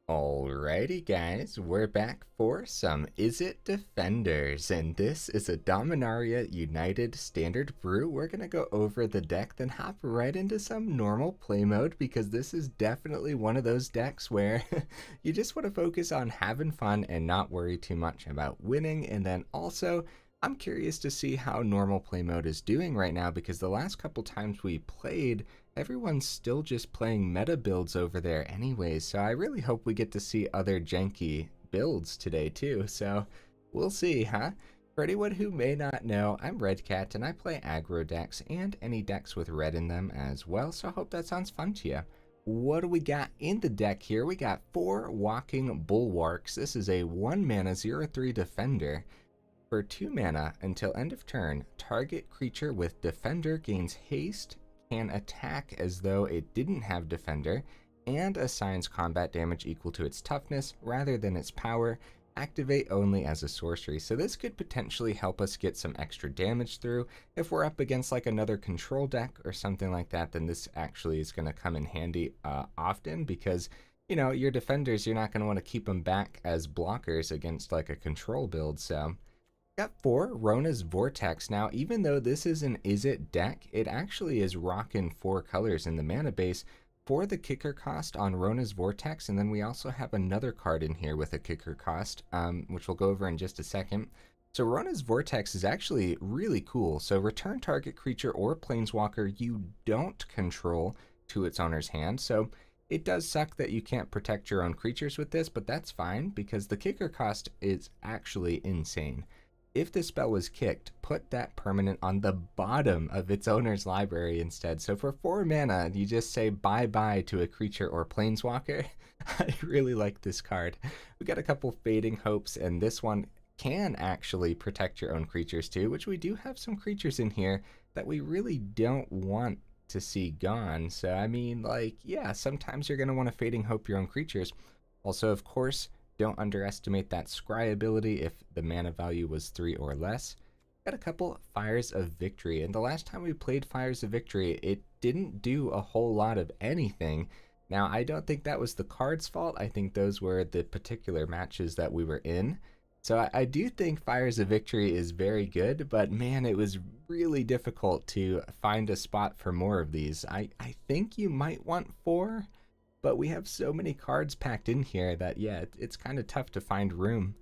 Alrighty guys, we're back for some Izzet Defenders, and this is a Dominaria United Standard Brew. We're going to go over the deck, then hop right into some normal play mode, because this is definitely one of those decks where you just want to focus on having fun and not worry too much about winning. And then also, I'm curious to see how normal play mode is doing right now, because the last couple times we played, everyone's still just playing meta builds over there anyways, so I really hope we get to see other janky builds today too, so we'll see, huh? For anyone who may not know, I'm Redcat and I play aggro decks and any decks with red in them as well, so I hope that sounds fun to you. What do we got in the deck here? We got 4 Walking Bulwarks. This is a 1 mana 0/3 defender. For 2 mana, until end of turn, target creature with defender gains haste, can attack as though it didn't have defender, and assigns combat damage equal to its toughness rather than its power. Activate only as a sorcery. So this could potentially help us get some extra damage through. If we're up against like another control deck or something like that, then this actually is going to come in handy often, because you know, your defenders, you're not going to want to keep them back as blockers against like a control build. So got 4 Rona's Vortex. Now, even though this is an Izzet deck, it actually is rocking 4 colors in the mana base for the kicker cost on Rona's Vortex. And then we also have another card in here with a kicker cost, which we'll go over in just a second. So Rona's Vortex is actually really cool. So return target creature or planeswalker you don't control to its owner's hand. So it does suck that you can't protect your own creatures with this, but that's fine because the kicker cost is actually insane. If the spell was kicked, put that permanent on the bottom of its owner's library instead. So for 4 mana, you just say bye-bye to a creature or planeswalker. I really like this card. We got a couple Fading Hopes, and this one can actually protect your own creatures too, which we do have some creatures in here that we really don't want to see gone. So I mean, like, yeah, sometimes you're going to want to Fading Hope your own creatures. Also, of course, don't underestimate that scry ability if the mana value was 3 or less. Got a couple Fires of Victory, and the last time we played Fires of Victory, it didn't do a whole lot of anything. Now, I don't think that was the card's fault. I think those were the particular matches that we were in. So I do think Fires of Victory is very good, but man, it was really difficult to find a spot for more of these. I think you might want 4. But we have so many cards packed in here that, yeah, it's kind of tough to find room.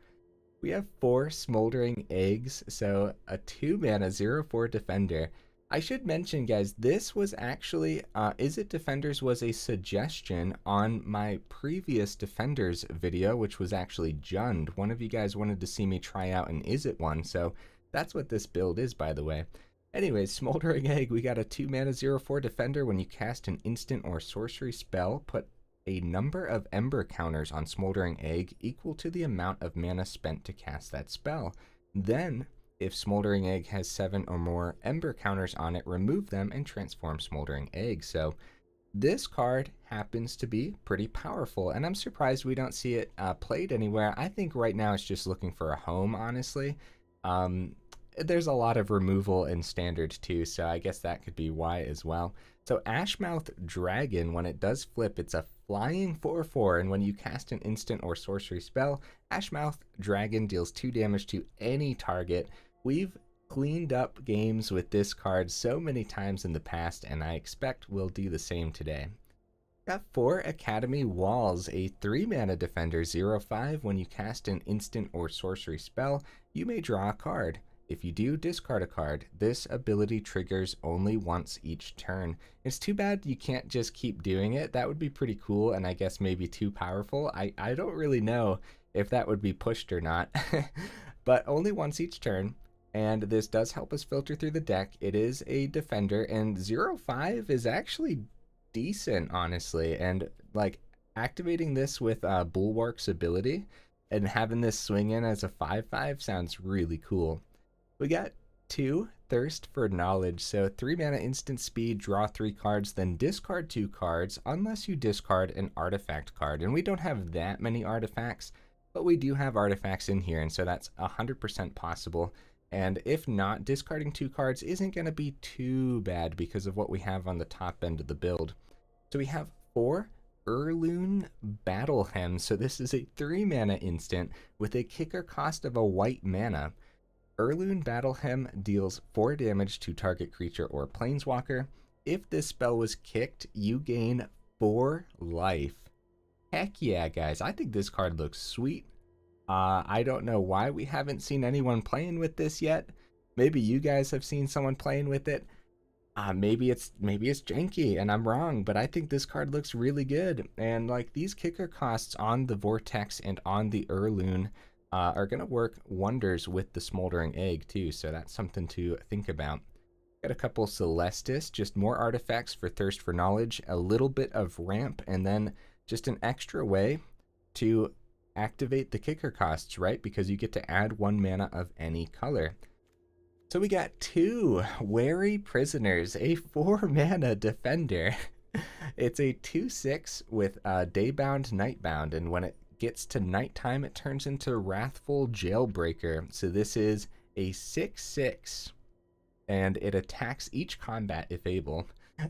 We have 4 Smoldering Eggs, so a 2 mana 0/4 defender. I should mention, guys, this was actually, Izzet Defenders was a suggestion on my previous Defenders video, which was actually Jund. One of you guys wanted to see me try out an Izzet one, so that's what this build is, by the way. Anyways, Smoldering Egg, we got a 2 mana 0/4 defender. When you cast an instant or sorcery spell, put a number of ember counters on Smoldering Egg equal to the amount of mana spent to cast that spell. Then, if Smoldering Egg has 7 or more ember counters on it, remove them and transform Smoldering Egg. So this card happens to be pretty powerful, and I'm surprised we don't see it played anywhere. I think right now it's just looking for a home, honestly. There's a lot of removal in standard too, so I guess that could be why as well. So Ashmouth Dragon, when it does flip, it's a flying 4/4, and when you cast an instant or sorcery spell, Ashmouth Dragon deals 2 damage to any target. We've cleaned up games with this card so many times in the past, and I expect we'll do the same today. Got 4 Academy Walls, a 3 mana defender 0/5. When you cast an instant or sorcery spell, you may draw a card. If you do, discard a card. This ability triggers only once each turn. It's too bad you can't just keep doing it. That would be pretty cool, and I guess maybe too powerful. I don't really know if that would be pushed or not. But only once each turn, and this does help us filter through the deck. It is a defender, and 0/5 is actually decent, honestly. And like activating this with Bulwark's ability and having this swing in as a 5/5 sounds really cool. We got 2 Thirst for Knowledge, so 3 mana instant speed, draw 3 cards, then discard 2 cards unless you discard an artifact card. And we don't have that many artifacts, but we do have artifacts in here, and so that's 100% possible. And if not, discarding 2 cards isn't going to be too bad because of what we have on the top end of the build. So we have 4 Hurloon Battle Hem. So this is a 3 mana instant with a kicker cost of a white mana. Hurloon Battle Hem deals 4 damage to target creature or planeswalker. If this spell was kicked, you gain 4 life. Heck yeah, guys. I think this card looks sweet. I don't know why we haven't seen anyone playing with this yet. Maybe you guys have seen someone playing with it. Maybe it's janky and I'm wrong, but I think this card looks really good. And like these kicker costs on the Vortex and on the Hurloon are gonna work wonders with the Smoldering Egg too. So that's something to think about. Got a couple Celestus, just more artifacts for Thirst for Knowledge, a little bit of ramp, and then just an extra way to activate the kicker costs, right? Because you get to add 1 mana of any color. So we got 2 Wary Prisoners, a 4 mana defender. It's a 2/6 with Daybound, Nightbound, and when it gets to nighttime, it turns into Wrathful Jailbreaker. So this is a 6/6, and it attacks each combat if able.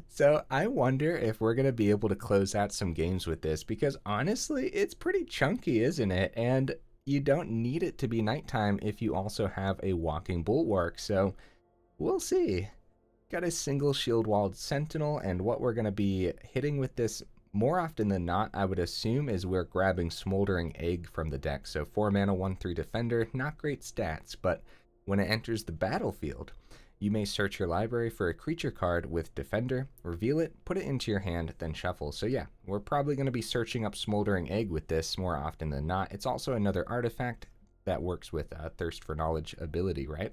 So I wonder if we're going to be able to close out some games with this, because honestly, it's pretty chunky, isn't it? And you don't need it to be nighttime if you also have a Walking Bulwark, so we'll see. Got a single Shield-Wall Sentinel, and what we're going to be hitting with this more often than not, I would assume, is we're grabbing Smoldering Egg from the deck. So 4 mana, 1/3 defender, not great stats, but when it enters the battlefield, you may search your library for a creature card with Defender, reveal it, put it into your hand, then shuffle. So yeah, we're probably going to be searching up Smoldering Egg with this more often than not. It's also another artifact that works with Thirst for Knowledge ability, right?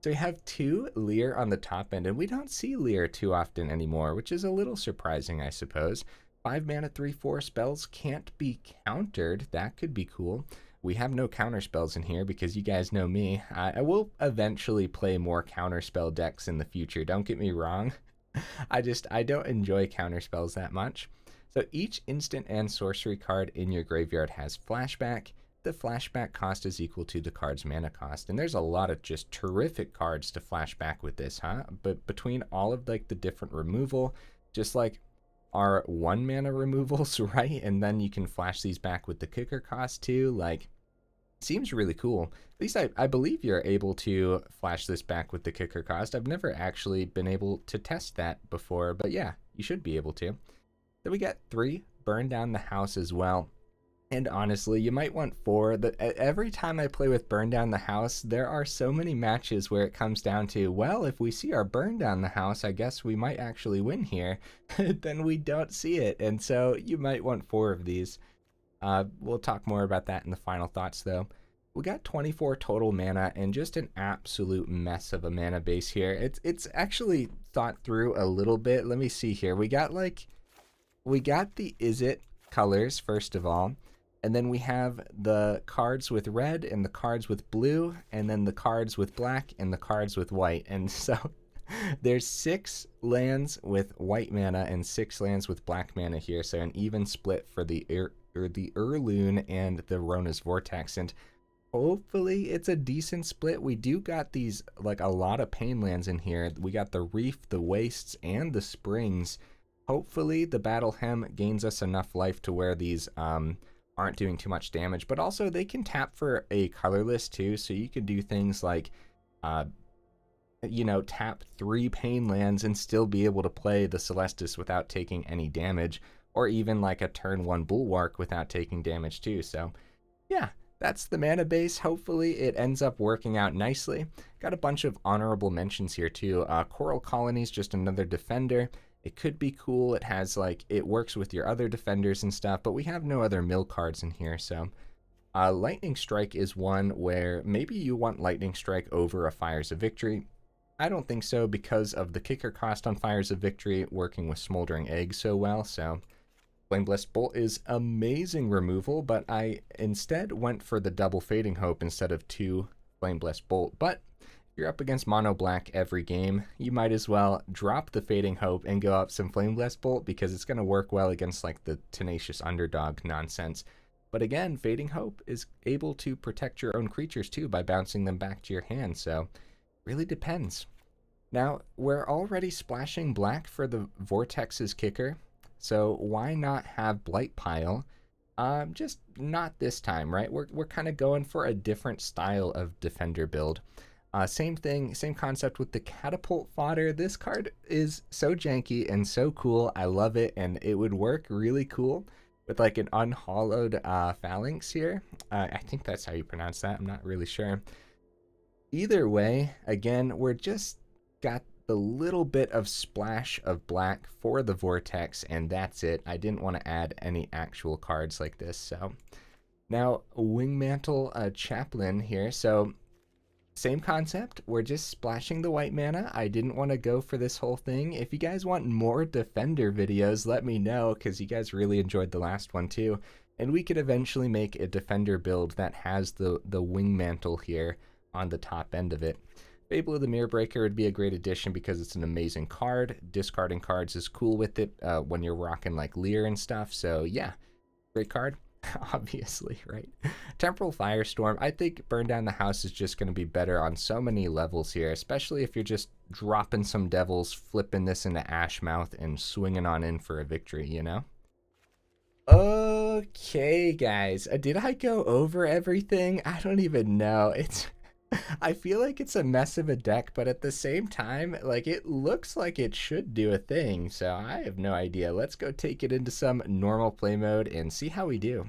So we have 2 Lier on the top end, and we don't see Lier too often anymore, which is a little surprising, I suppose. 5 mana, 3/4 spells can't be countered. That could be cool. We have no counter spells in here because you guys know me. I will eventually play more counter spell decks in the future. Don't get me wrong. I don't enjoy counter spells that much. So each instant and sorcery card in your graveyard has flashback. The flashback cost is equal to the card's mana cost. And there's a lot of just terrific cards to flashback with this, huh? But between all of like the different removal, just like our 1 mana removals, right? And then you can flash these back with the kicker cost too. Like, seems really cool. At least I believe you're able to flash this back with the kicker cost. I've never actually been able to test that before, but yeah, you should be able to. Then we got 3 Burn Down the House as well. And honestly, you might want 4. Every time I play with Burn Down the House, there are so many matches where it comes down to, well, if we see our Burn Down the House, I guess we might actually win here. Then we don't see it, and so you might want 4 of these. We'll talk more about that in the final thoughts, though. We got 24 total mana and just an absolute mess of a mana base here. It's actually thought through a little bit. Let me see here. We got the Is It colors, first of all, and then we have the cards with red and the cards with blue, and then the cards with black and the cards with white. And so there's 6 lands with white mana and 6 lands with black mana here, so an even split for the Hurloon and the Rona's Vortex, and hopefully it's a decent split. We do got these, like, a lot of pain lands in here. We got the Reef, the Wastes, and the Springs. Hopefully the Battle Hem gains us enough life to where these aren't doing too much damage, but also they can tap for a colorless too, so you could do things like tap 3 pain lands and still be able to play the Celestus without taking any damage, or even like a turn 1 Bulwark without taking damage too. So yeah, that's the mana base. Hopefully it ends up working out nicely. Got a bunch of honorable mentions here too. Coral Colony's just another defender. It could be cool. It has it works with your other defenders and stuff, but we have no other mill cards in here. So Lightning Strike is one where maybe you want Lightning Strike over a Fires of Victory. I don't think so, because of the kicker cost on Fires of Victory working with Smoldering Egg so well. So Flameblessed Bolt is amazing removal, but I instead went for the double Fading Hope instead of 2 Flameblessed Bolt. But if you're up against mono black every game, you might as well drop the Fading Hope and go up some Flameblessed Bolt, because it's going to work well against the tenacious underdog nonsense. But again, Fading Hope is able to protect your own creatures too by bouncing them back to your hand, so really depends. Now, we're already splashing black for the Vortex's kicker. So why not have Blight Pile? Just not this time, right? We're kind of going for a different style of defender build. Same thing, same concept with the Catapult Fodder. This card is so janky and so cool. I love it, and it would work really cool with like an unhollowed phalanx here. I think that's how you pronounce that. I'm not really sure. Either way, again, we're just got the little bit of splash of black for the Vortex, and that's it. I didn't want to add any actual cards like this. So now Wingmantle Chaplain here. So same concept, we're just splashing the white mana. I didn't want to go for this whole thing. If you guys want more Defender videos, let me know, because you guys really enjoyed the last one too. And we could eventually make a Defender build that has the Wing Mantle here on the top end of it. Fable of the Mirror Breaker would be a great addition because it's an amazing card. Discarding cards is cool with it when you're rocking like Lier and stuff. So yeah, great card. Obviously, right? Temporal Firestorm. I think Burn Down the House is just going to be better on so many levels here, especially if you're just dropping some devils, flipping this into Ashmouth, and swinging on in for a victory, you know? Okay, guys. Did I go over everything? I don't even know. I feel like it's a mess of a deck, but at the same time, like, it looks like it should do a thing, so I have no idea. Let's go take it into some normal play mode and see how we do.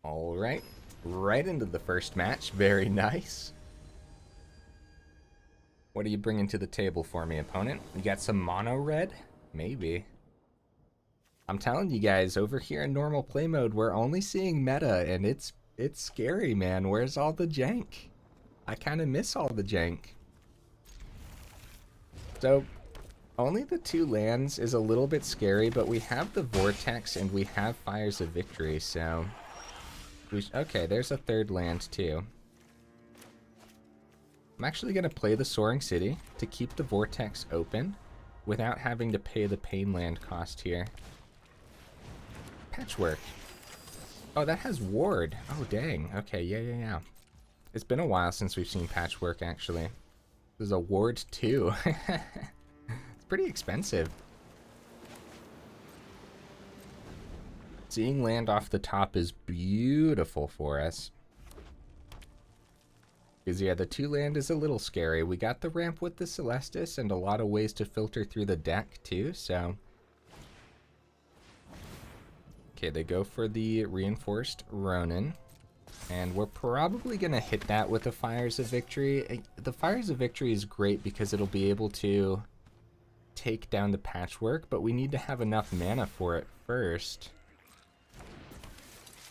All right, right into the first match. Very nice. What are you bringing to the table for me, opponent? You got some mono red? Maybe. I'm telling you guys, over here in normal play mode, we're only seeing meta, and it's scary, man. Where's all the jank? I kind of miss all the jank. So, only the 2 lands is a little bit scary, but we have the Vortex and we have Fires of Victory, so... okay, there's a 3rd land, too. I'm actually going to play the Soaring City to keep the Vortex open without having to pay the Pain land cost here. Patchwork. Oh, that has Ward. Oh, dang. Okay, yeah. It's been a while since we've seen Patchwork, actually. There's a Ward, too. It's pretty expensive. Seeing land off the top is beautiful for us. Because, yeah, the 2 land is a little scary. We got the ramp with the Celestus and a lot of ways to filter through the deck, too, so... Okay, they go for the Reinforced Ronin. And we're probably going to hit that with the Fires of Victory. The Fires of Victory is great because it'll be able to take down the Patchwork, but we need to have enough mana for it first.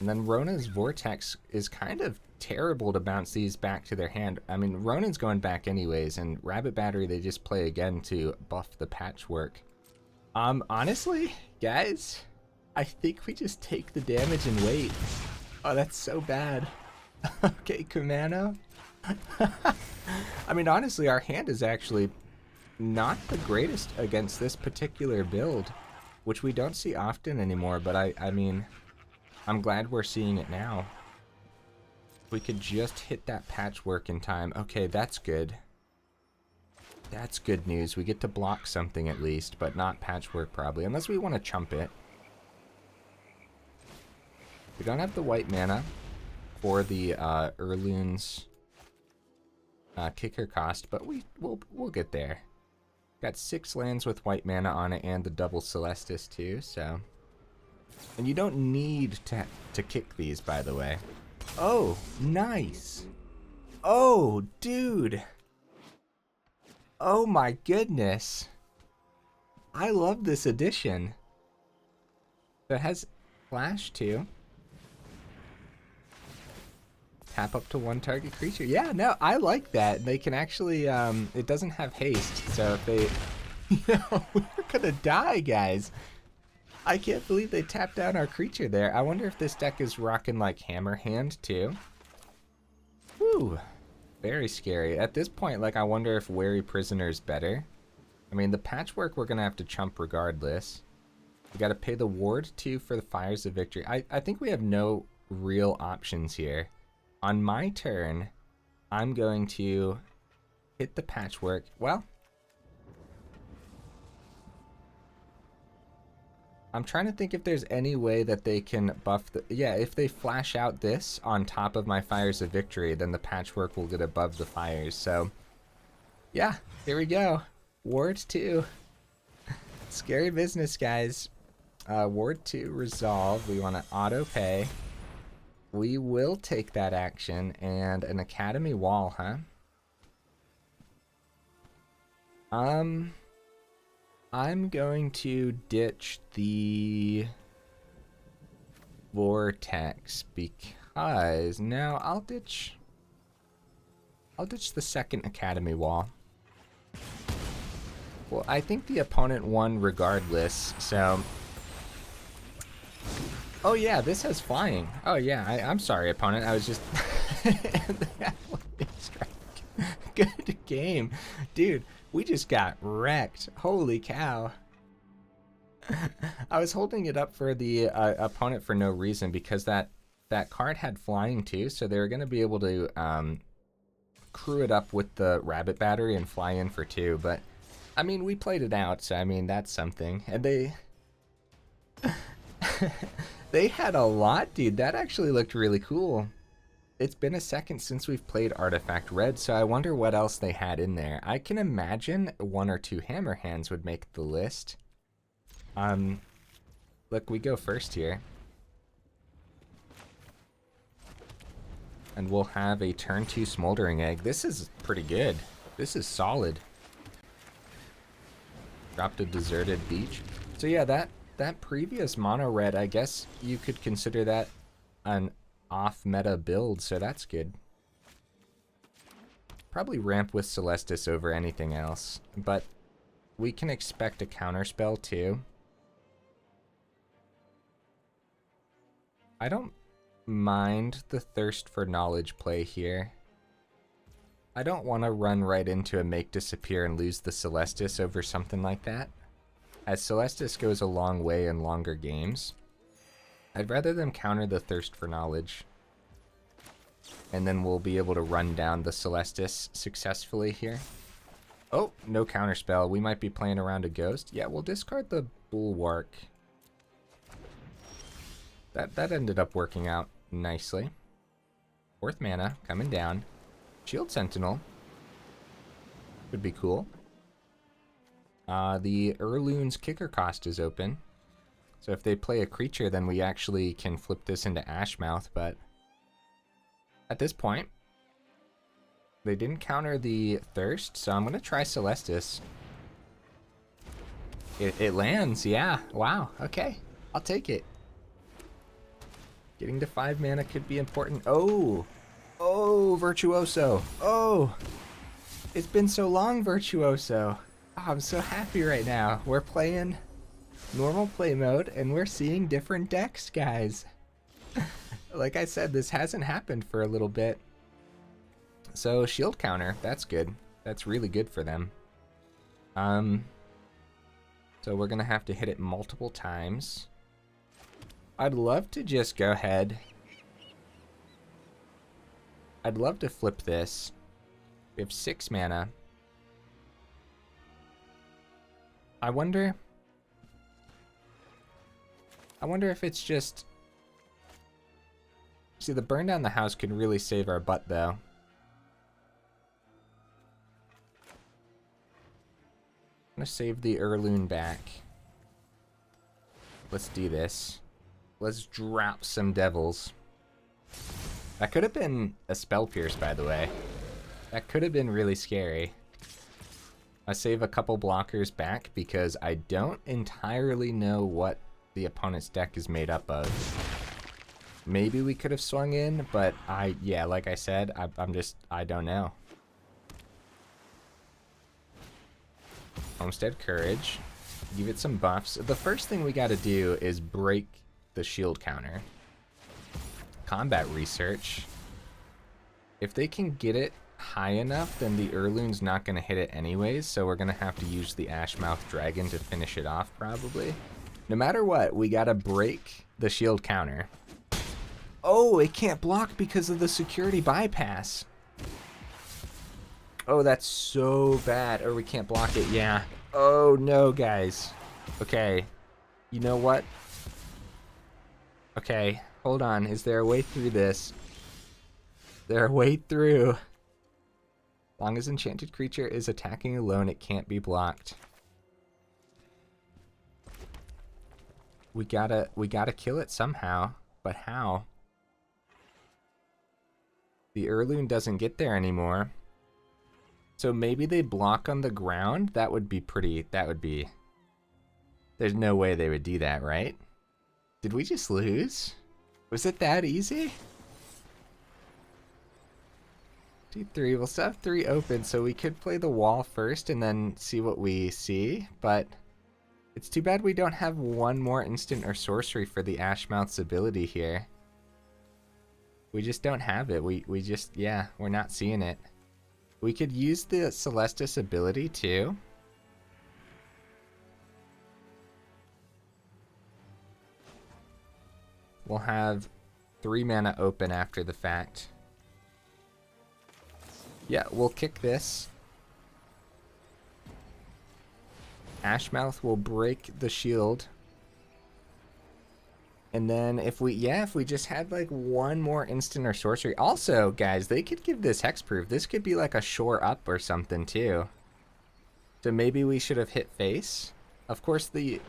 And then Rona's Vortex is kind of terrible to bounce these back to their hand. I mean, Ronin's going back anyways, and Rabbit Battery they just play again to buff the Patchwork. Honestly, guys, I think we just take the damage and wait. Oh, that's so bad. Okay, Kumano. I mean, honestly, our hand is actually not the greatest against this particular build, which we don't see often anymore, but I mean, I'm glad we're seeing it now. We could just hit that Patchwork in time. Okay, that's good. That's good news. We get to block something at least, but not Patchwork probably, unless we want to chump it. We don't have the white mana for the Hurloon's kicker cost, but we'll get there. Got 6 lands with white mana on it and the double Celestus too, so... And you don't need to kick these, by the way. Oh, nice. Oh, dude. Oh my goodness. I love this addition. So it has flash too. Tap up to 1 target creature. Yeah, no, I like that. They can actually, it doesn't have haste, so if they... we're gonna die, guys. I can't believe they tapped down our creature there. I wonder if this deck is rocking like Hammer Hand too. Whew. Very scary. At this point, like, I wonder if Wary Prisoner is better. I mean, the Patchwork we're gonna have to chump regardless. We gotta pay the Ward too for the Fires of Victory. I think we have no real options here. On my turn, I'm going to hit the Patchwork. Well, I'm trying to think if there's any way that they can buff the... Yeah, if they flash out this on top of my Fires of Victory, then the Patchwork will get above the fires. So, yeah, here we go. Ward 2. Scary business, guys. Ward 2, Resolve. We want to auto-pay. We will take that action. And an Academy Wall, huh? I'm going to ditch the Vortex because now I'll ditch the second Academy Wall. Well, I think the opponent won regardless, so... Oh yeah, this has flying. Oh yeah, I'm sorry, opponent. I was just... Good game. Dude, we just got wrecked. Holy cow. I was holding it up for the opponent for no reason because that card had flying too, so they were going to be able to crew it up with the rabbit battery and fly in for 2, but I mean, we played it out, so I mean, that's something. And they they had a lot, dude. That actually looked really cool. It's been a second since we've played Artifact Red, so I wonder what else they had in there. I can imagine 1 or 2 Hammer Hands would make the list. Look, we go first here. And we'll have a turn 2 Smoldering Egg. This is pretty good. This is solid. Dropped a Deserted Beach. So yeah, that previous mono red, I guess you could consider that an off-meta build, so that's good. Probably ramp with Celestus over anything else, but we can expect a counterspell too. I don't mind the Thirst for Knowledge play here. I don't want to run right into a Make Disappear and lose the Celestus over something like that, as Celestus goes a long way in longer games. I'd rather them counter the Thirst for Knowledge, and then we'll be able to run down the Celestus successfully here. Oh, no counterspell. We might be playing around a Ghost. Yeah, we'll discard the Bulwark. That ended up working out nicely. 4th mana, coming down. Shield Sentinel. Could be cool. The Hurloon's kicker cost is open. So if they play a creature, then we actually can flip this into Ashmouth, but at this point, they didn't counter the Thirst, so I'm going to try Celestus. It lands, yeah. Wow, okay. I'll take it. Getting to 5 mana could be important. Oh! Oh, Virtuoso! Oh! It's been so long, Virtuoso! Oh, I'm so happy right now. We're playing normal play mode, and we're seeing different decks, guys. Like I said, this hasn't happened for a little bit. So, shield counter, that's good. That's really good for them. So we're gonna have to hit it multiple times. I'd love to just go ahead. I'd love to flip this. We have 6 mana. I wonder if it's just... See, the burn down the house can really save our butt, though. I'm gonna save the Hurloon back. Let's do this. Let's drop some devils. That could have been a Spell Pierce, by the way. That could have been really scary. I save a couple blockers back because I don't entirely know what the opponent's deck is made up of. Maybe we could have swung in, but yeah, like I said, I don't know. Homestead Courage. Give it some buffs. The first thing we gotta do is break the shield counter. Combat Research. If they can get it high enough, then the Hurloon's not going to hit it anyways, so we're going to have to use the Ashmouth Dragon to finish it off, probably. No matter what, we got to break the shield counter. Oh, it can't block because of the security bypass. Oh, that's so bad. Or we can't block it, yeah. Oh, no, guys. Okay. You know what? Okay, hold on. Is there a way through this? Is there a way through? Long as enchanted creature is attacking alone, it can't be blocked. We gotta kill it somehow. But how? The Hurloon doesn't get there anymore. So maybe they block on the ground? That would be pretty... There's no way they would do that, right? Did we just lose? Was it that easy? 2-3. We'll still have 3 open, so we could play the wall first and then see what we see. But it's too bad we don't have one more instant or sorcery for the Ashmouth's ability here. We just don't have it. We just... Yeah, we're not seeing it. We could use the Celestus ability too. We'll have 3 mana open after the fact. Yeah, we'll kick this. Ashmouth will break the shield. And then if we just had like one more instant or sorcery. Also, guys, they could give this hexproof. This could be like a shore up or something too. So maybe we should have hit face. Of course, the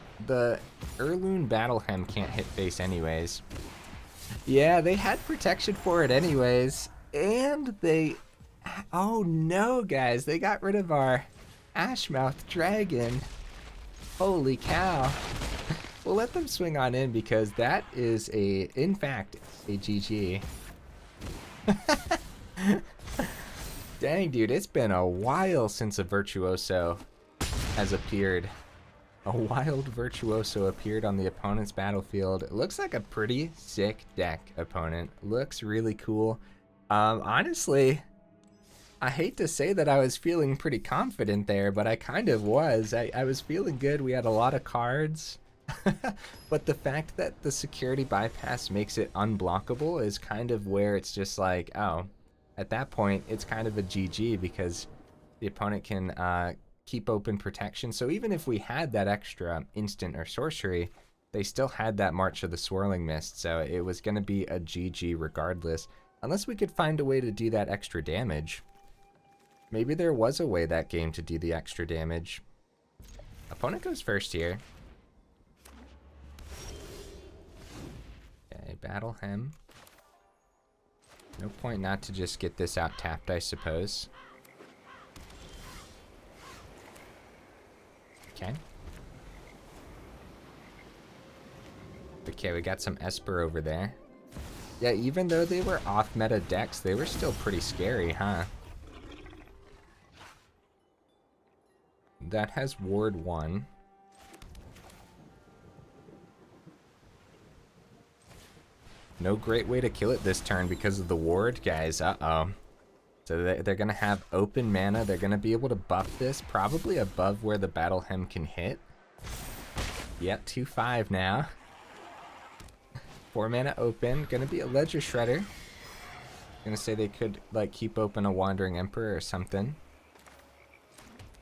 Hurloon Battle Hem can't hit face anyways. Yeah, they had protection for it anyways. And they... Oh no, guys. They got rid of our Ashmouth Dragon. Holy cow. We'll let them swing on in because that is in fact, a GG. Dang, dude, it's been a while since a Virtuoso has appeared. A wild Virtuoso appeared on the opponent's battlefield. It looks like a pretty sick deck, opponent. Looks really cool. Honestly, I hate to say that I was feeling pretty confident there, but I kind of was. I was feeling good. We had a lot of cards. But the fact that the security bypass makes it unblockable is kind of where it's just like, oh, at that point, it's kind of a GG because the opponent can keep open protection. So even if we had that extra instant or sorcery, they still had that March of the Swirling Mist. So it was going to be a GG regardless, unless we could find a way to do that extra damage. Maybe there was a way that game to do the extra damage. Opponent goes first here. Okay, Battle Hem. No point not to just get this out tapped, I suppose. Okay. Okay, we got some Esper over there. Yeah, even though they were off-meta decks, they were still pretty scary, huh? That has Ward 1. No great way to kill it this turn because of the ward, guys. Uh-oh. So they're going to have open mana. They're going to be able to buff this probably above where the Battle Hem can hit. Yep, 2-5 now. 4 mana open. Going to be a Ledger Shredder. Going to say they could like keep open a Wandering Emperor or something.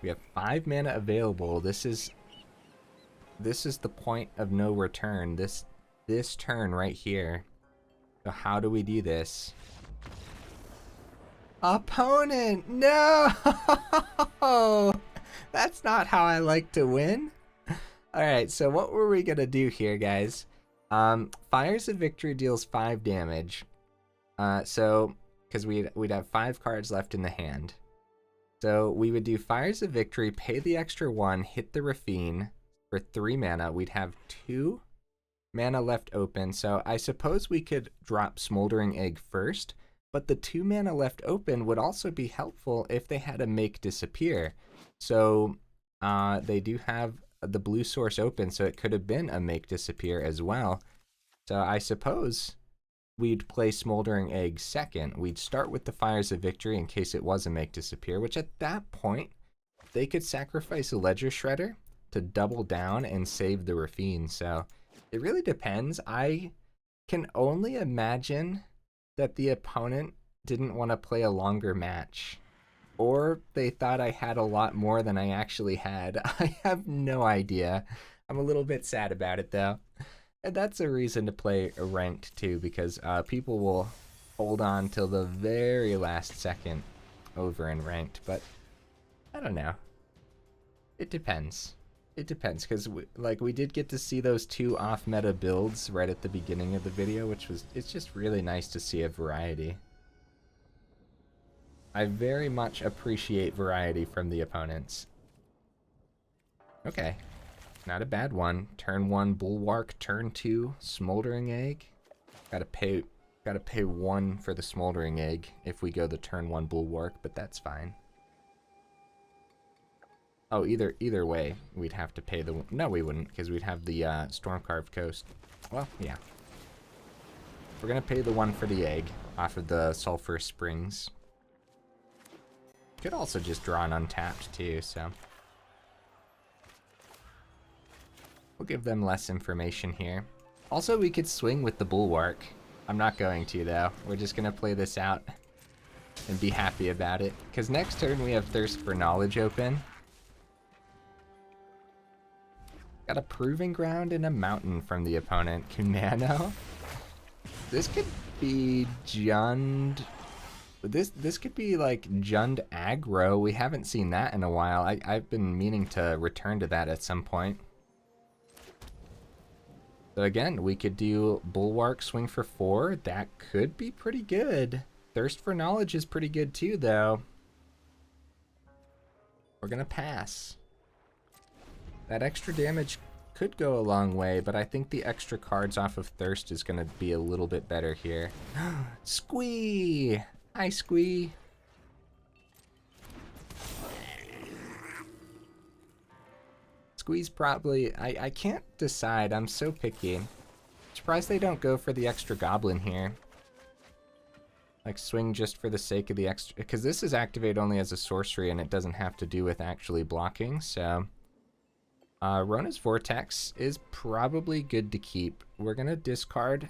We have 5 mana available. This is the point of no return. This turn right here. So how do we do this? Opponent! No! That's not how I like to win. Alright, so what were we gonna do here, guys? Fires of Victory deals 5 damage. So, because we'd have 5 cards left in the hand. So we would do Fires of Victory, pay the extra 1, hit the Raffine for 3 mana. We'd have 2 mana left open, so I suppose we could drop Smoldering Egg first, but the 2 mana left open would also be helpful if they had a Make Disappear. So they do have the blue source open, so it could have been a Make Disappear as well. So I suppose we'd play Smoldering Egg second. We'd start with the Fires of Victory in case it was a Make Disappear, which at that point, they could sacrifice a Ledger Shredder to double down and save the Raffine, so... It really depends. I can only imagine that the opponent didn't want to play a longer match. Or they thought I had a lot more than I actually had. I have no idea. I'm a little bit sad about it though. And that's a reason to play ranked too, because people will hold on till the very last second over in ranked, but I don't know. It depends. It depends, because we did get to see those 2 off-meta builds right at the beginning of the video, it's just really nice to see a variety. I very much appreciate variety from the opponents. Okay, not a bad one. Turn 1 Bulwark, turn 2 Smoldering Egg. Gotta pay 1 for the Smoldering Egg if we go the turn 1 Bulwark, but that's fine. Oh, either way, we'd have to pay the... No, we wouldn't, because we'd have the Stormcarved Coast. Well, yeah. We're going to pay the 1 for the egg off of the Sulfurous Springs. Could also just draw an untapped, too, so... We'll give them less information here. Also, we could swing with the Bulwark. I'm not going to, though. We're just going to play this out and be happy about it. Because next turn, we have Thirst for Knowledge open. Got a Proving Ground and a Mountain from the opponent. Kunano. This could be Jund. This could be like Jund aggro. We haven't seen that in a while. I've been meaning to return to that at some point. So again, we could do Bulwark, swing for 4. That could be pretty good. Thirst for Knowledge is pretty good too, though. We're gonna pass. That extra damage could go a long way, but I think the extra cards off of Thirst is going to be a little bit better here. Squee! Hi, Squee. Squee's probably... I can't decide. I'm so picky. Surprised they don't go for the extra goblin here. Like, swing just for the sake of the extra... Because this is activate only as a sorcery, and it doesn't have to do with actually blocking, so... Rona's Vortex is probably good to keep. We're going to discard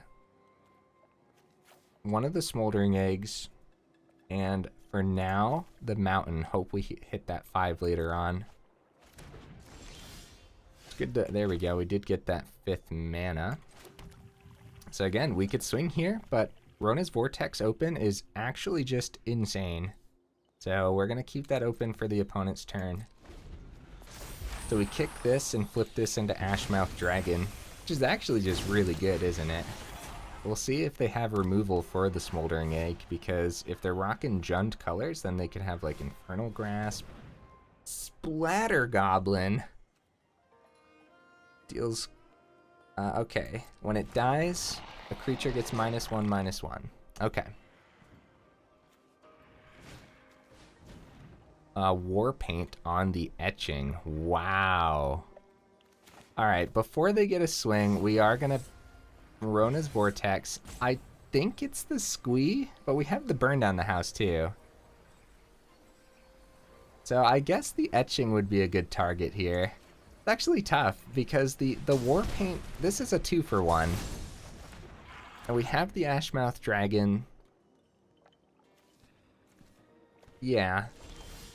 one of the Smoldering Eggs, and for now, the Mountain. Hope we hit that 5 later on. It's good to, there we go, we did get that 5th mana. So again, we could swing here, but Rona's Vortex open is actually just insane. So we're going to keep that open for the opponent's turn. So we kick this and flip this into Ashmouth Dragon, which is actually just really good, isn't it? We'll see if they have removal for the Smoldering Egg, because if they're rocking Jund colors, then they could have like Infernal Grasp. Splatter Goblin deals... okay, when it dies, the creature gets -1/-1. Okay. War Paint on the Etching. Wow. Alright, before they get a swing, we are going to... Rona's Vortex. I think it's the Squee, but we have the Burn Down the House too. So I guess the Etching would be a good target here. It's actually tough, because the War Paint... This is a 2-for-1. And we have the Ashmouth Dragon. Yeah.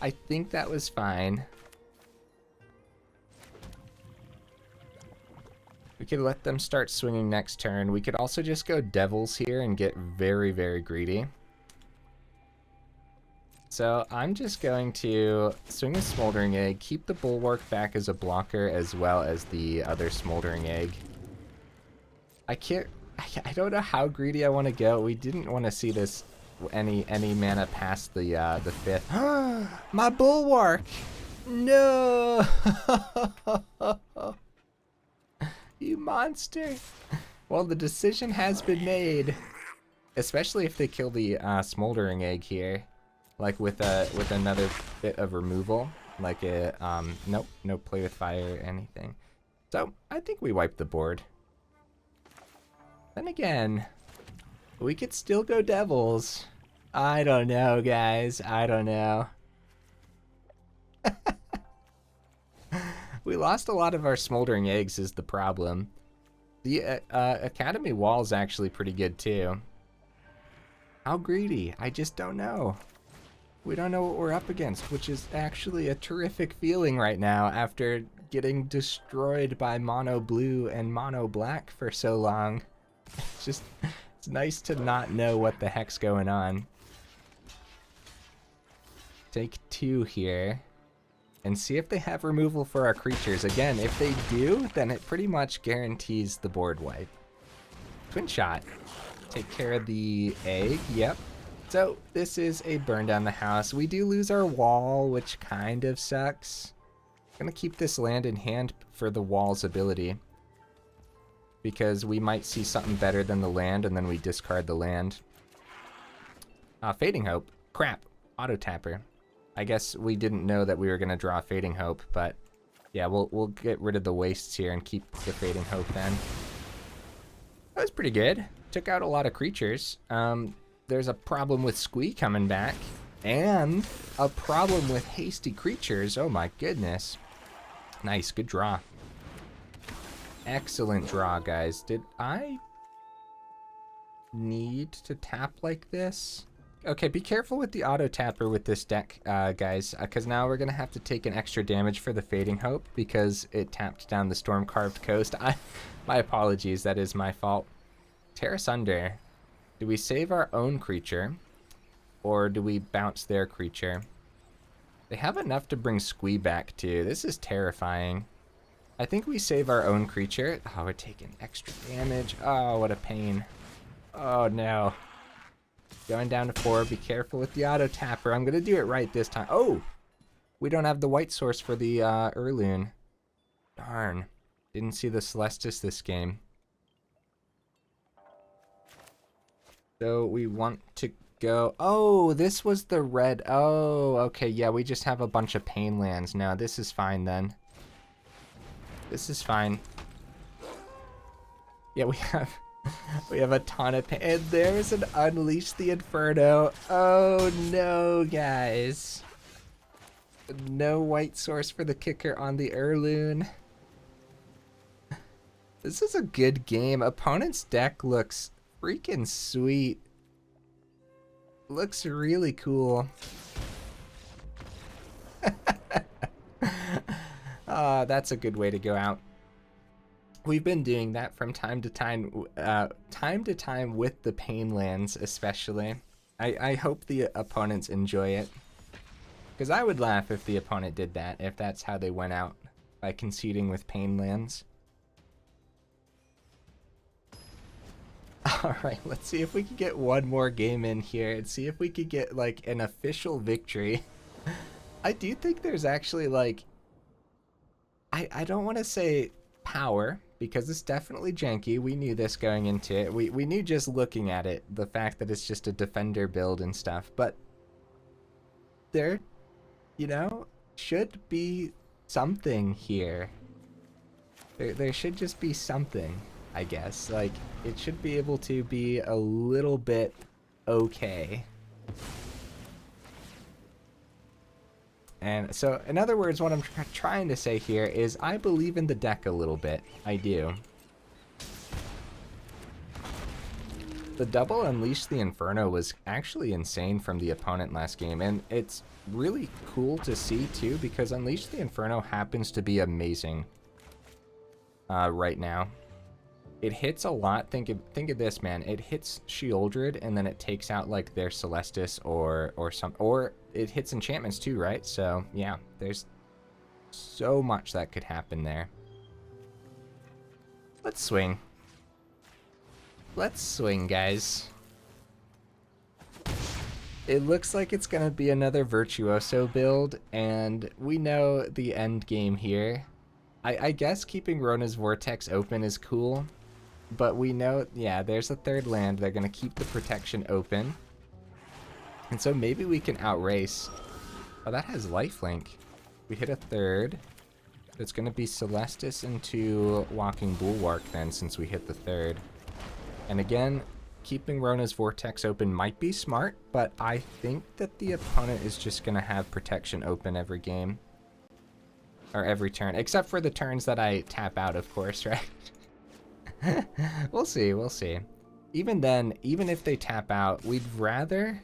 I think that was fine. We could let them start swinging next turn. We could also just go Devils here and get very, very greedy. So I'm just going to swing a Smoldering Egg, keep the Bulwark back as a blocker as well as the other Smoldering Egg. I don't know how greedy I want to go. We didn't want to see this any mana past the 5th. My Bulwark! No! You monster! Well, the decision has been made. Especially if they kill the Smoldering Egg here. Like with another bit of removal. Like a, nope, no play with fire or anything. So, I think we wipe the board. Then again, we could still go Devils. I don't know, guys. I don't know. We lost a lot of our Smoldering Eggs is the problem. The Academy wall's actually pretty good too. How greedy? I just don't know. We don't know what we're up against, which is actually a terrific feeling right now after getting destroyed by mono blue and mono black for so long. It's nice to not know what the heck's going on. Take 2 here and see if they have removal for our creatures. Again, if they do, then it pretty much guarantees the board wipe. Twin shot. Take care of the egg. Yep. So this is a burn down the house. We do lose our wall, which kind of sucks. I'm gonna keep this land in hand for the wall's ability, because we might see something better than the land, and then we discard the land. Fading Hope. Crap. Auto tapper. I guess we didn't know that we were gonna draw Fading Hope, but yeah, we'll get rid of the wastes here and keep the Fading Hope then. That was pretty good. Took out a lot of creatures. There's a problem with Squee coming back, and a problem with hasty creatures. Oh my goodness. Nice, good draw. Excellent draw, guys. Did I need to tap like this? Okay, be careful with the auto tapper with this deck, guys, because now we're gonna have to take an extra damage for the Fading Hope because it tapped down the Stormcarved Coast. My apologies, that is my fault. Tear Asunder. Do we save our own creature, or do we bounce their creature? They have enough to bring Squee back too. This is terrifying. I think we save our own creature. Oh, we're taking extra damage. Oh, what a pain. Oh no. Going down to 4. Be careful with the auto tapper. I'm gonna do it right this time. Oh, we don't have the white source for the Hurloon. Darn. Didn't see the Celestus this game. So we want to go. Oh, this was the red. Oh, okay. Yeah, we just have a bunch of pain lands now. This is fine then. This is fine. Yeah, we have a ton of pain. And there's an Unleash the Inferno. Oh no, guys. No white source for the kicker on the Hurloon. This is a good game. Opponent's deck looks freaking sweet. Looks really cool. That's a good way to go out. We've been doing that from time to time with the pain lands especially. I hope the opponents enjoy it, because I would laugh if the opponent did that, if that's how they went out, by conceding with pain lands. Alright, let's see if we can get one more game in here and see if we could get like an official victory. I do think there's actually like, I don't want to say power, because it's definitely janky. We knew this going into it. We knew just looking at it, the fact that it's just a defender build and stuff, but there, you know, should be something here. There should just be something, I guess. Like, it should be able to be a little bit okay. And so, in other words, what I'm trying to say here is I believe in the deck a little bit. I do. The double Unleash the Inferno was actually insane from the opponent last game, and it's really cool to see too, because Unleash the Inferno happens to be amazing right now. It hits a lot. Think of this, man. It hits Shieldred, and then it takes out like their Celestus or it hits enchantments too, right? So yeah, there's so much that could happen there. Let's swing. Let's swing, guys. It looks like it's gonna be another Virtuoso build, and we know the end game here. I guess keeping Rona's Vortex open is cool, but we know, yeah, there's a third land. They're gonna keep the protection open, and so maybe we can outrace. Oh, that has lifelink. We hit a third. It's gonna be Celestus into Walking Bulwark then, since we hit the third. And again, keeping Rona's Vortex open might be smart, but I think that the opponent is just gonna have protection open every game. Or every turn, except for the turns that I tap out, of course, right? We'll see, we'll see. Even then, even if they tap out, we'd rather...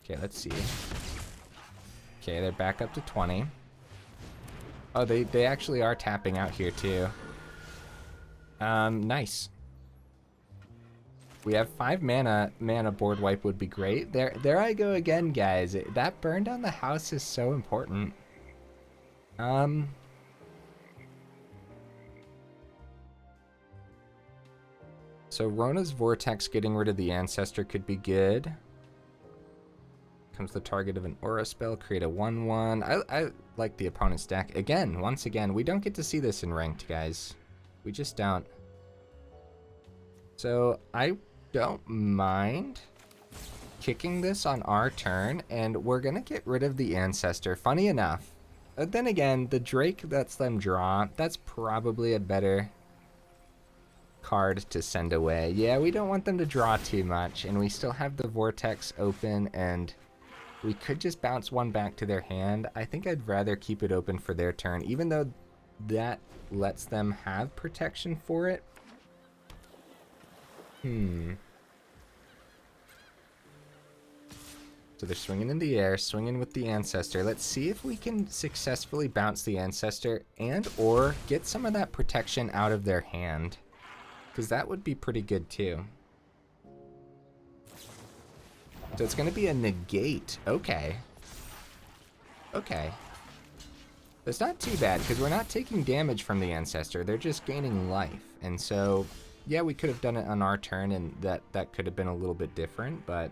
Okay, let's see. Okay, they're back up to 20. Oh, they actually are tapping out here too. Nice. We have 5 mana. Mana board wipe would be great. There I go again, guys. That burn down the house is so important. So Rona's Vortex getting rid of the Ancestor could be good. Comes the target of an aura spell, create a 1/1. I like the opponent's deck. Again, once again, we don't get to see this in ranked, guys. We just don't. So I don't mind kicking this on our turn, and we're gonna get rid of the Ancestor. Funny enough. But then again, the Drake lets them draw. That's probably a better card to send away. Yeah, we don't want them to draw too much, and we still have the Vortex open, and we could just bounce one back to their hand. I think I'd rather keep it open for their turn, even though that lets them have protection for it. So they're swinging in the air, swinging with the Ancestor. Let's see if we can successfully bounce the Ancestor and or get some of that protection out of their hand, because that would be pretty good too. So it's going to be a negate. Okay. Okay. That's not too bad, because we're not taking damage from the Ancestor. They're just gaining life. And so, yeah, we could have done it on our turn, and that could have been a little bit different, but...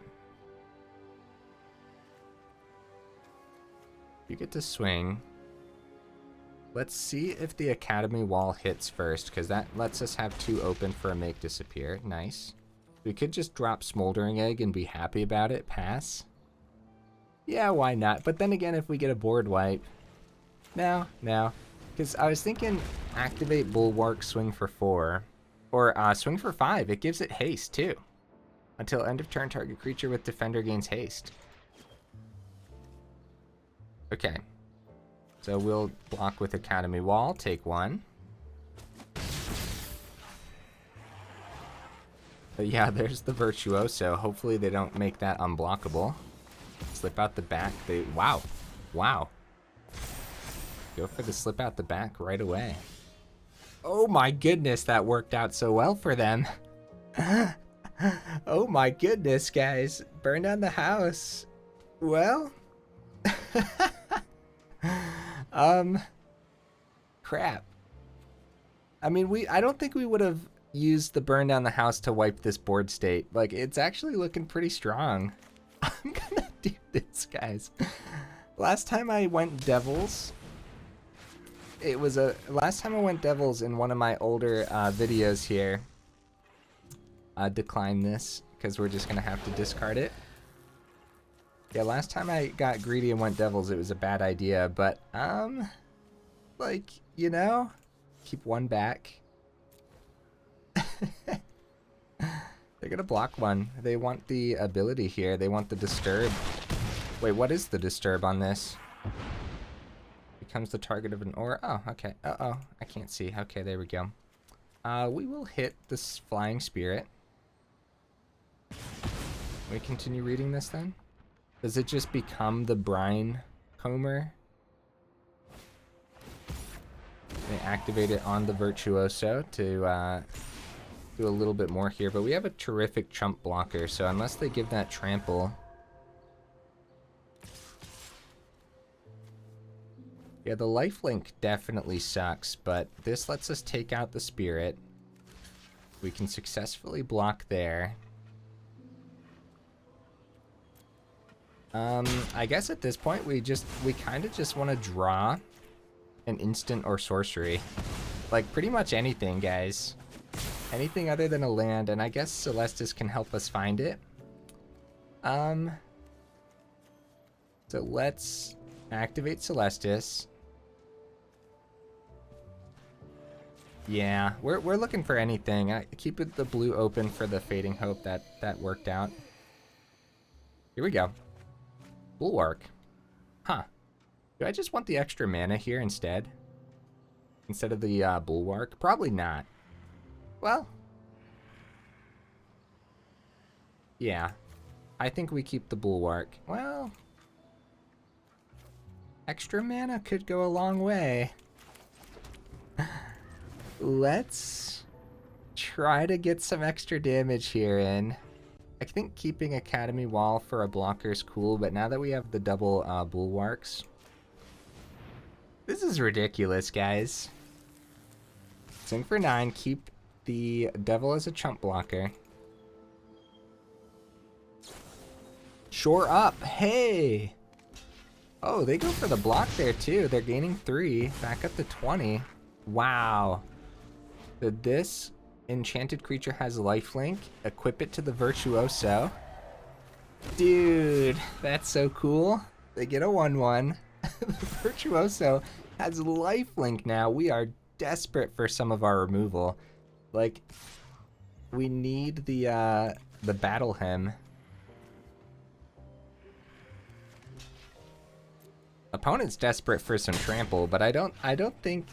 You get to swing. Let's see if the Academy wall hits first, because that lets us have 2 open for a make disappear. Nice. We could just drop Smoldering Egg and be happy about it. Pass. Yeah, why not? But then again, if we get a board wipe... No. Because I was thinking activate Bulwark, swing for 4. Or swing for 5. It gives it haste, too. Until end of turn, target creature with Defender gains haste. Okay. So we'll block with Academy Wall, take 1. But yeah, there's the Virtuoso. Hopefully they don't make that unblockable. Slip out the back. Wow. Go for the slip out the back right away. Oh my goodness, that worked out so well for them. Oh my goodness, guys. Burn down the house. Well... crap. I mean, I don't think we would have used the burn down the house to wipe this board state. Like, it's actually looking pretty strong. I'm gonna do this, guys. Last time I went Devils, last time I went Devils in one of my older videos here. Decline this, because we're just gonna have to discard it. Yeah, last time I got greedy and went Devils, it was a bad idea, but, like, you know, keep 1 back. They're gonna block 1. They want the ability here. They want the Disturb. Wait, what is the Disturb on this? Becomes the target of an aura. Oh, okay. Uh-oh, I can't see. Okay, there we go. We will hit this Flying Spirit. We continue reading this then? Does it just become the Brine Comber? They activate it on the Virtuoso to do a little bit more here, but we have a terrific chump blocker, so unless they give that trample... Yeah, the lifelink definitely sucks, but this lets us take out the Spirit. We can successfully block there. I guess at this point we kind of just want to draw an instant or sorcery. Like pretty much anything, guys. Anything other than a land, and I guess Celestus can help us find it. So let's activate Celestus. Yeah, we're looking for anything. I keep the blue open for the Fading Hope. That worked out. Here we go. Bulwark. Huh. Do I just want the extra mana here instead? instead of the Bulwark? Probably not. Well, yeah. I think we keep the Bulwark. Well, extra mana could go a long way. Let's try to get some extra damage here in. I think keeping Academy Wall for a blocker is cool, but now that we have the double Bulwarks... This is ridiculous, guys. Swing for 9, keep the Devil as a chump blocker. Shore up, hey! Oh, they go for the block there too. They're gaining 3, back up to 20. Wow. So this enchanted creature has lifelink. Equip it to the Virtuoso. Dude, that's so cool. They get a 1/1. The Virtuoso has lifelink now. We are desperate for some of our removal. Like, we need the Battle Hymn. Opponent's desperate for some trample, but I don't think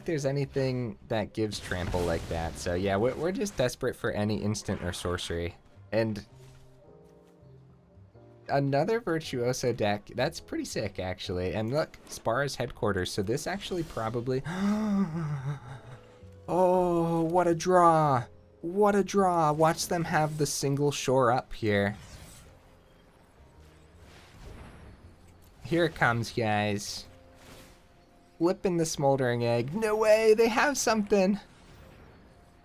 there's anything that gives trample like that. So yeah, we're just desperate for any instant or sorcery. And another Virtuoso deck, that's pretty sick actually. And look, Spara's headquarters, so this actually probably... Oh, what a draw. What a draw. Watch them have the single shore up here. Here it comes, guys. Flipping the Smoldering Egg. No way, they have something.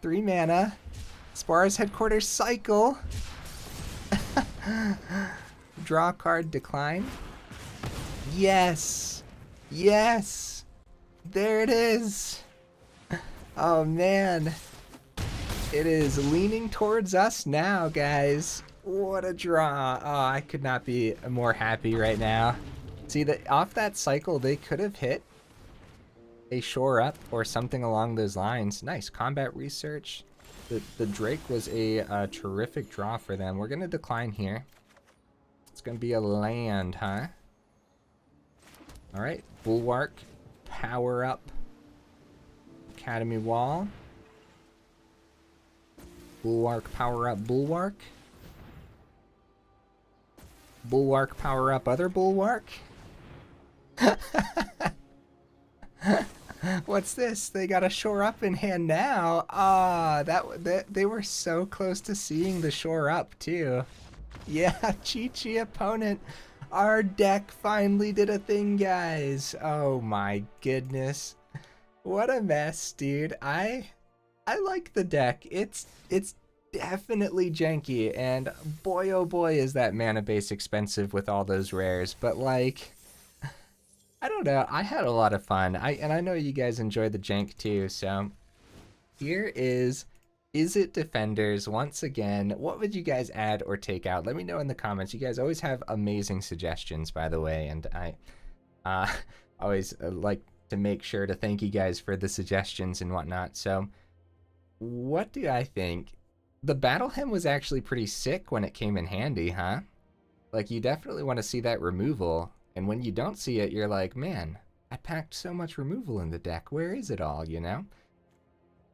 3 mana. Spara's headquarters cycle. Draw card, decline. Yes. Yes. There it is. Oh man. It is leaning towards us now, guys. What a draw. Oh, I could not be more happy right now. See, off that cycle, they could have hit a shore up or something along those lines. Nice combat research. The Drake was a terrific draw for them. We're going to decline here. It's going to be a land, huh? All right, Bulwark, power up. Academy Wall. Bulwark, power up, Bulwark. Bulwark, power up, other Bulwark. What's this? They got a shore up in hand now. Ah, they were so close to seeing the shore up too. Yeah, Chi-Chi opponent. Our deck finally did a thing, guys. Oh my goodness. What a mess, dude. I like the deck. It's definitely janky, and boy oh boy is that mana base expensive with all those rares, but like, I don't know, I had a lot of fun. And I know you guys enjoy the jank too, so here is It Defenders once again. What would you guys add or take out? Let me know in the comments. You guys always have amazing suggestions, by the way, and I always like to make sure to thank you guys for the suggestions and whatnot. So what do I think? The Battle Hymn was actually pretty sick when it came in handy, huh? Like, you definitely want to see that removal, and when you don't see it, you're like, man, I packed so much removal in the deck. Where is it all, you know?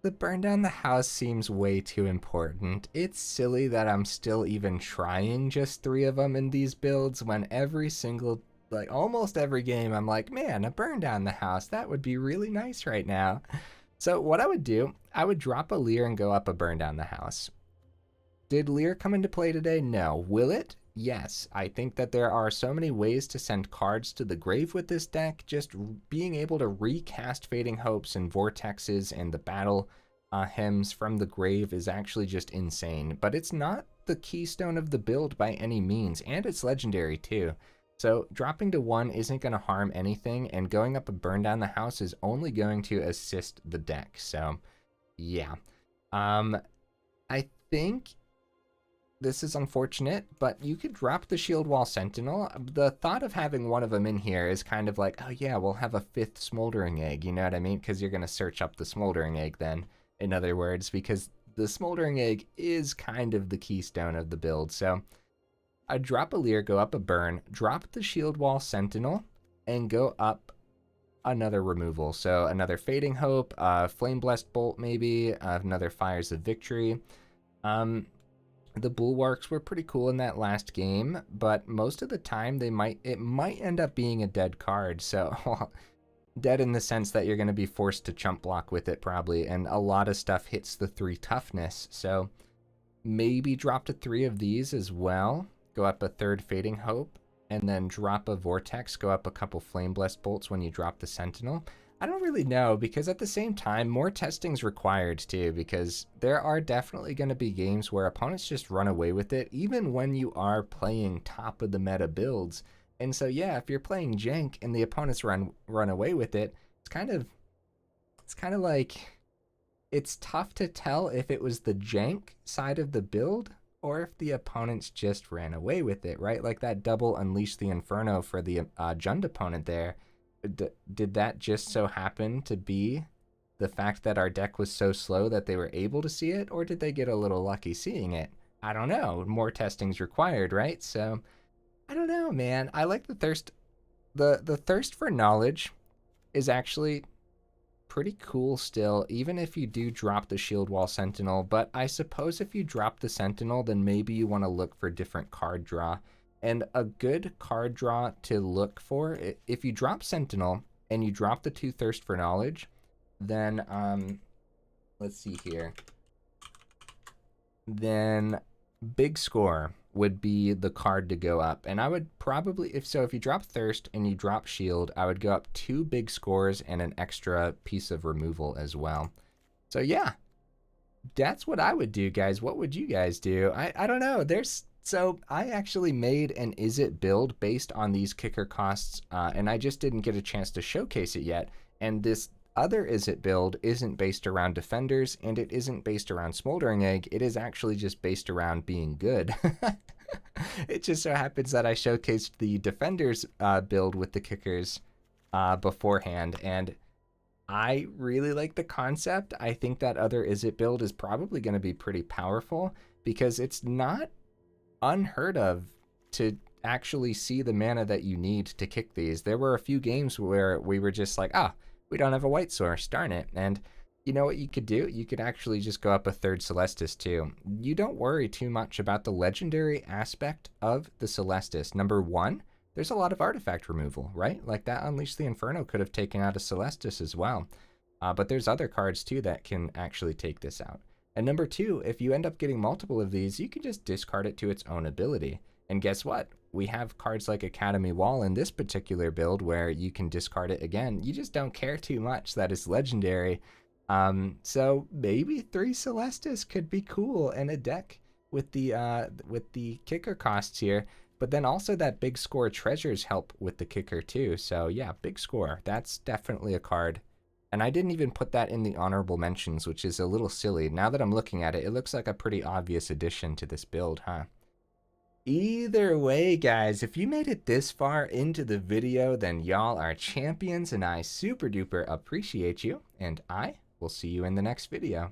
The burn down the house seems way too important. It's silly that I'm still even trying just 3 of them in these builds when every single, like almost every game, I'm like, man, a burn down the house, that would be really nice right now. So what I would do, I would drop a Lier and go up a burn down the house. Did Lier come into play today? No. Will it? Yes. I think that there are so many ways to send cards to the grave with this deck. Just being able to recast Fading Hopes and Vortexes and the Battle Hymns from the grave is actually just insane. But it's not the keystone of the build by any means, and it's legendary too. So dropping to 1 isn't going to harm anything, and going up a burn down the house is only going to assist the deck. So yeah. I think this is unfortunate, but you could drop the Shield-Wall Sentinel. The thought of having one of them in here is kind of like, oh yeah, we'll have a 5th Smoldering Egg, you know what I mean? Because you're going to search up the Smoldering Egg then, in other words, because the Smoldering Egg is kind of the keystone of the build. So I'd drop a Lier, go up a burn, drop the Shield-Wall Sentinel, and go up another removal. So another Fading Hope, Flame Blessed Bolt maybe, another Fires of Victory. The Bulwarks were pretty cool in that last game, but most of the time it might end up being a dead card. So dead in the sense that you're going to be forced to chump block with it probably, and a lot of stuff hits the 3 toughness. So maybe drop to 3 of these as well. Go up a 3rd Fading Hope, and then drop a Vortex, go up a couple Flame Blessed Bolts when you drop the Sentinel. I don't really know, because at the same time, more testing's required too, because there are definitely going to be games where opponents just run away with it, even when you are playing top of the meta builds. And so yeah, if you're playing jank and the opponents run away with it, it's kind of like, it's tough to tell if it was the jank side of the build or if the opponents just ran away with it, right? Like that double Unleash the Inferno for the Jund opponent there. Did that just so happen to be the fact that our deck was so slow that they were able to see it, or did they get a little lucky seeing it? I don't know. More testing's required, right? So I don't know, man. I like the thirst. The thirst for knowledge is actually pretty cool still, even if you do drop the Shield-Wall Sentinel. But I suppose if you drop the Sentinel, then maybe you want to look for different card draw. And a good card draw to look for, if you drop Sentinel and you drop the 2 Thirst for Knowledge, then, let's see here. Then Big Score would be the card to go up. And I would probably, if you drop Thirst and you drop Shield, I would go up 2 big scores and an extra piece of removal as well. So yeah, that's what I would do, guys. What would you guys do? I don't know. So I actually made an Is It build based on these kicker costs, and I just didn't get a chance to showcase it yet. And this other Is It build isn't based around defenders, and it isn't based around Smoldering Egg. It is actually just based around being good. It just so happens that I showcased the defenders build with the kickers beforehand, and I really like the concept. I think that other Is It build is probably going to be pretty powerful, because it's not unheard of to actually see the mana that you need to kick these. There were a few games where we were just like, we don't have a white source, darn it. And you know what you could do? You could actually just go up a 3rd Celestus too. You don't worry too much about the legendary aspect of the Celestus. Number 1, there's a lot of artifact removal, right? Like that Unleash the Inferno could have taken out a Celestus as well. But there's other cards too that can actually take this out. And number 2, if you end up getting multiple of these, you can just discard it to its own ability. And guess what? We have cards like Academy Wall in this particular build where you can discard it again. You just don't care too much that it's legendary. So maybe 3 Celestus could be cool in a deck with the kicker costs here. But then also that Big Score treasures help with the kicker too. So yeah, Big Score. That's definitely a card. And I didn't even put that in the honorable mentions, which is a little silly. Now that I'm looking at it, it looks like a pretty obvious addition to this build, huh? Either way, guys, if you made it this far into the video, then y'all are champions, and I super duper appreciate you. And I will see you in the next video.